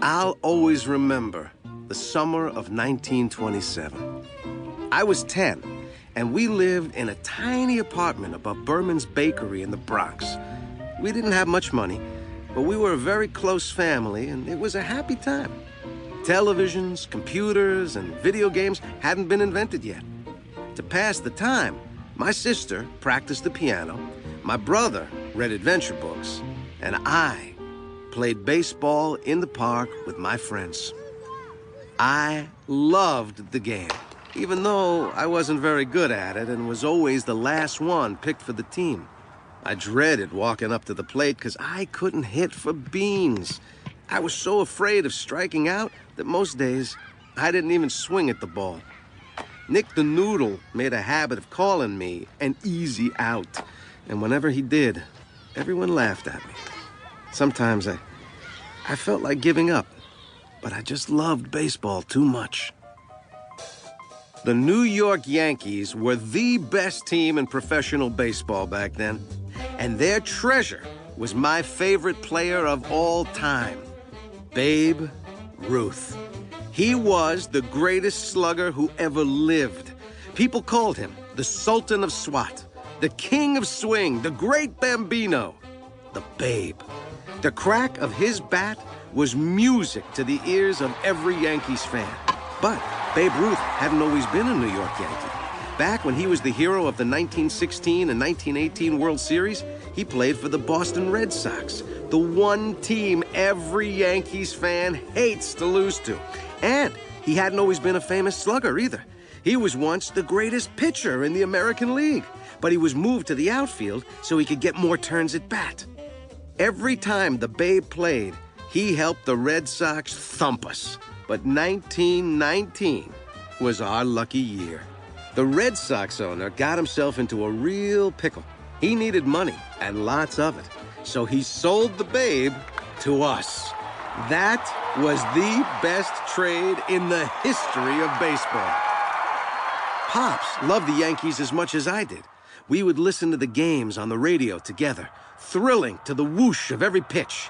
I'll always remember the summer of 1927. I was 10, and we lived in a tiny apartment above Berman's Bakery in the Bronx. We didn't have much money, but we were a very close family, and it was a happy time. Televisions, computers, and video games hadn't been invented yet. To pass the time, my sister practiced the piano, my brother read adventure books, and I played baseball in the park with my friends. I loved the game, even though I wasn't very good at it and was always the last one picked for the team. I dreaded walking up to the plate because I couldn't hit for beans. I was so afraid of striking out that most days I didn't even swing at the ball. Nick the Noodle made a habit of calling me an easy out, and whenever he did, everyone laughed at me. Sometimes I felt like giving up, but I just loved baseball too much. The New York Yankees were the best team in professional baseball back then, and their treasure was my favorite player of all time, Babe Ruth. He was the greatest slugger who ever lived. People called him the Sultan of Swat, the King of Swing, the Great Bambino, the Babe. The crack of his bat was music to the ears of every Yankees fan. But Babe Ruth hadn't always been a New York Yankee. Back when he was the hero of the 1916 and 1918 World Series, he played for the Boston Red Sox, the one team every Yankees fan hates to lose to. And he hadn't always been a famous slugger either. He was once the greatest pitcher in the American League, but he was moved to the outfield so he could get more turns at bat. Every time the Babe played, he helped the Red Sox thump us. But 1919 was our lucky year. The Red Sox owner got himself into a real pickle. He needed money, and lots of it. So he sold the Babe to us. That was the best trade in the history of baseball. Pops loved the Yankees as much as I did. We would listen to the games on the radio together, thrilling to the whoosh of every pitch,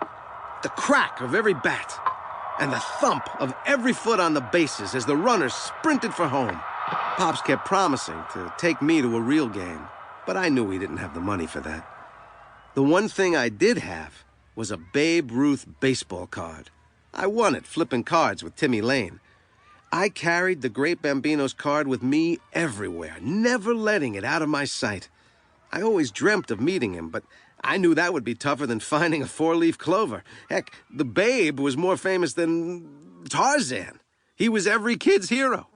the crack of every bat, and the thump of every foot on the bases as the runners sprinted for home. Pops kept promising to take me to a real game, but I knew he didn't have the money for that. The one thing I did have was a Babe Ruth baseball card. I won it flipping cards with Timmy Lane. I carried the great Bambino's card with me everywhere, never letting it out of my sight. I always dreamt of meeting him, but I knew that would be tougher than finding a four-leaf clover. Heck, the Babe was more famous than Tarzan. He was every kid's hero.